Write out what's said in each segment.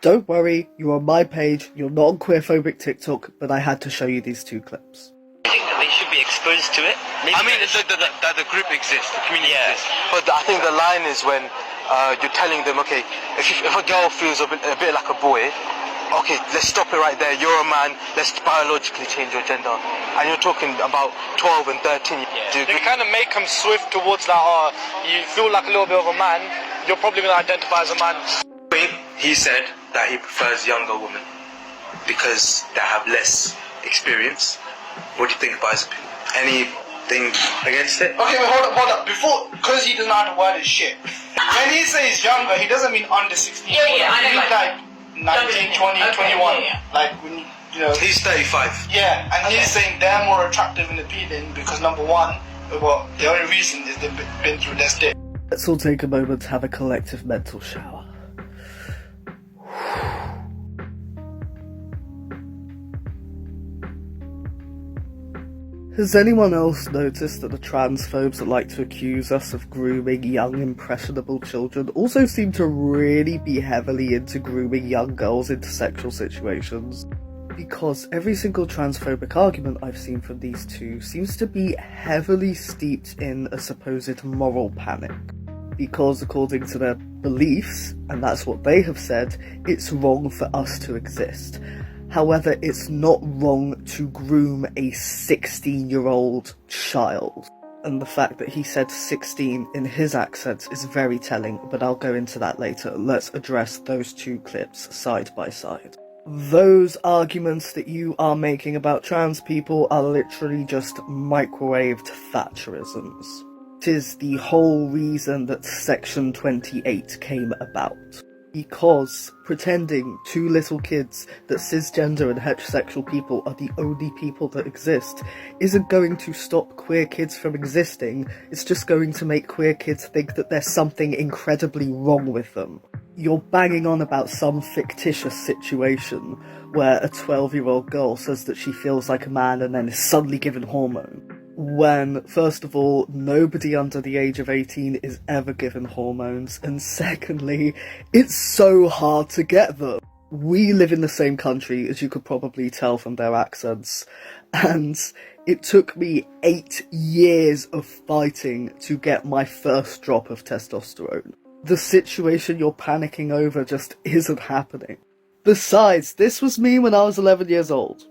Don't worry, you're on my page, you're not on queerphobic TikTok, but I had to show you these two clips. I think that they should be exposed to it. Maybe I mean, the group exists, the community exists. But I think the line is when you're telling them, okay, if a girl feels a bit like a boy, okay, let's stop it right there. You're a man, let's biologically change your gender. And you're talking about 12 and 13. Yeah. They kind of make them swift towards that, you feel like a little bit of a man, you're probably going to identify as a man. He said that he prefers younger women because they have less experience. What do you think about his opinion? Anything against it? Okay, wait, hold up. Before, because he doesn't know how to word his shit. When he says younger, he doesn't mean under 16. Yeah, I know. He means like 19, 20, okay, 21. Yeah. Like when He's 35. Yeah, and he's saying they're more attractive and appealing because number one, well, the only reason is they've been through their state. Let's all take a moment to have a collective mental shower. Has anyone else noticed that the transphobes that like to accuse us of grooming young, impressionable children also seem to really be heavily into grooming young girls into sexual situations? Because every single transphobic argument I've seen from these two seems to be heavily steeped in a supposed moral panic. Because according to their beliefs, and that's what they have said, it's wrong for us to exist. However, it's not wrong to groom a 16-year-old child. And the fact that he said 16 in his accent is very telling, but I'll go into that later. Let's address those two clips side by side. Those arguments that you are making about trans people are literally just microwaved Thatcherisms. It is the whole reason that Section 28 came about. Because pretending to little kids that cisgender and heterosexual people are the only people that exist isn't going to stop queer kids from existing, it's just going to make queer kids think that there's something incredibly wrong with them. You're banging on about some fictitious situation where a 12-year-old girl says that she feels like a man and then is suddenly given hormone. When, first of all, nobody under the age of 18 is ever given hormones, and secondly, it's so hard to get them. We live in the same country, as you could probably tell from their accents, and it took me 8 years of fighting to get my first drop of testosterone. The situation you're panicking over just isn't happening. Besides, this was me when I was 11 years old.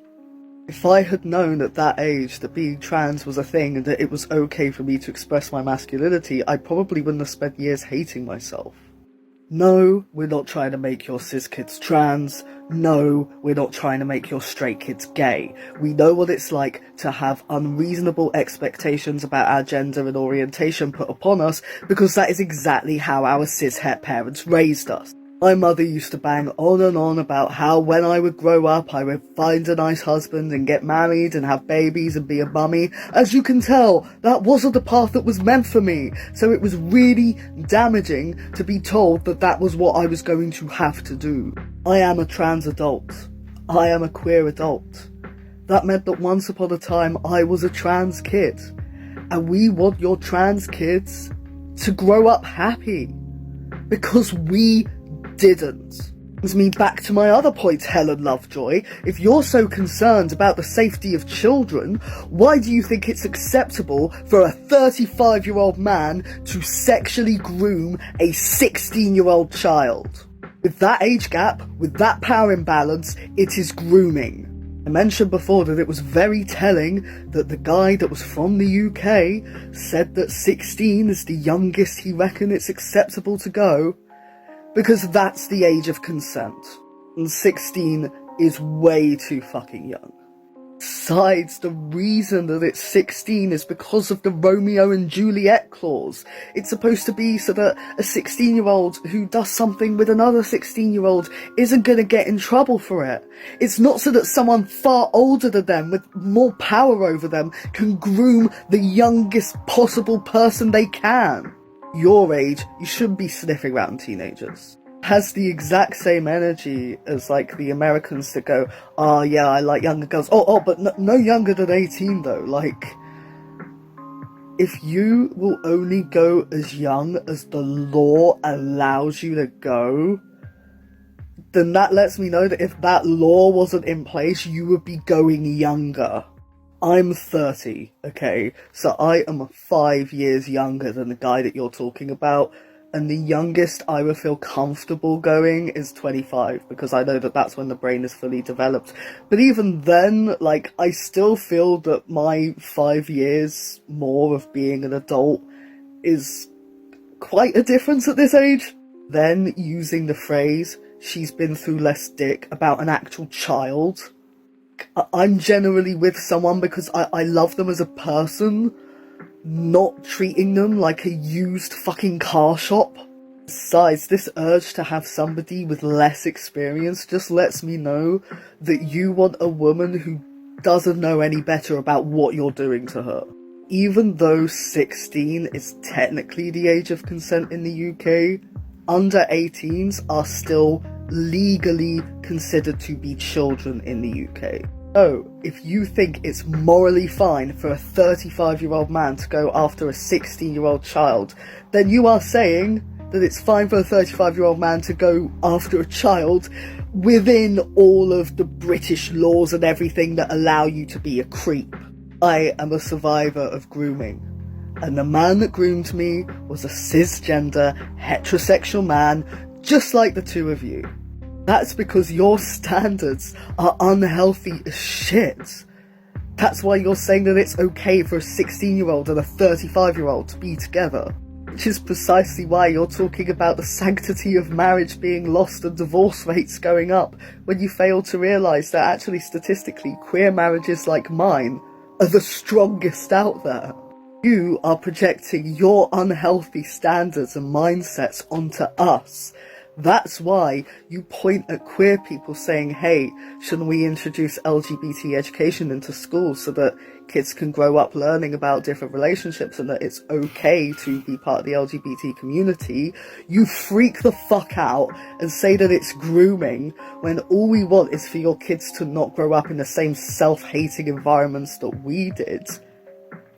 If I had known at that age that being trans was a thing and that it was okay for me to express my masculinity, I probably wouldn't have spent years hating myself. No, we're not trying to make your cis kids trans. No, we're not trying to make your straight kids gay. We know what it's like to have unreasonable expectations about our gender and orientation put upon us because that is exactly how our cis-het parents raised us. My mother used to bang on and on about how when I would grow up I would find a nice husband and get married and have babies and be a mummy. As you can tell, that wasn't the path that was meant for me, so it was really damaging to be told that that was what I was going to have to do. I am a trans adult. I am a queer adult. That meant that once upon a time I was a trans kid. And we want your trans kids to grow up happy. Because we didn't. Brings me back to my other point, Helen Lovejoy. If you're so concerned about the safety of children, why do you think it's acceptable for a 35-year-old man to sexually groom a 16-year-old child? With that age gap, with that power imbalance, it is grooming. I mentioned before that it was very telling that the guy that was from the UK said that 16 is the youngest he reckoned it's acceptable to go. Because that's the age of consent. And 16 is way too fucking young. Besides, the reason that it's 16 is because of the Romeo and Juliet clause. It's supposed to be so that a 16-year-old who does something with another 16-year-old isn't gonna get in trouble for it. It's not so that someone far older than them with more power over them can groom the youngest possible person they can. Your age, you shouldn't be sniffing around teenagers. Has the exact same energy as like the Americans that go, oh yeah, I like younger girls. But no younger than 18 though. Like, if you will only go as young as the law allows you to go, then that lets me know that if that law wasn't in place, you would be going younger. I'm 30, okay? So I am 5 years younger than the guy that you're talking about, and the youngest I would feel comfortable going is 25, because I know that that's when the brain is fully developed. But even then, like, I still feel that my 5 years more of being an adult is quite a difference at this age. Then using the phrase, she's been through less dick, about an actual child. I'm generally with someone because I love them as a person, not treating them like a used fucking car shop. Besides, this urge to have somebody with less experience just lets me know that you want a woman who doesn't know any better about what you're doing to her. Even though 16 is technically the age of consent in the UK, under 18s are still legally considered to be children in the UK. So, if you think it's morally fine for a 35-year-old man to go after a 16-year-old child, then you are saying that it's fine for a 35-year-old man to go after a child within all of the British laws and everything that allow you to be a creep. I am a survivor of grooming, and the man that groomed me was a cisgender, heterosexual man, just like the two of you. That's because your standards are unhealthy as shit. That's why you're saying that it's okay for a 16-year-old and a 35-year-old to be together. Which is precisely why you're talking about the sanctity of marriage being lost and divorce rates going up, when you fail to realise that actually statistically queer marriages like mine are the strongest out there. You are projecting your unhealthy standards and mindsets onto us. That's why you point at queer people saying, hey, shouldn't we introduce LGBT education into schools so that kids can grow up learning about different relationships and that it's okay to be part of the LGBT community. You freak the fuck out and say that it's grooming when all we want is for your kids to not grow up in the same self-hating environments that we did.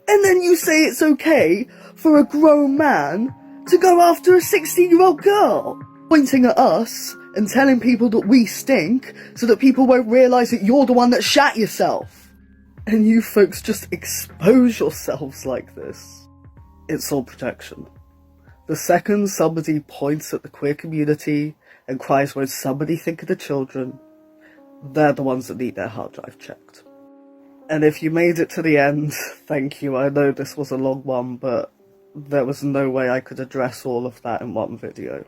And then you say it's okay for a grown man to go after a 16-year-old girl, pointing at us and telling people that we stink so that people won't realise that you're the one that shat yourself. And you folks just expose yourselves like this. It's all protection. The second somebody points at the queer community and cries, won't somebody think of the children, they're the ones that need their hard drive checked. And if you made it to the end, thank you. I know this was a long one, but there was no way I could address all of that in one video.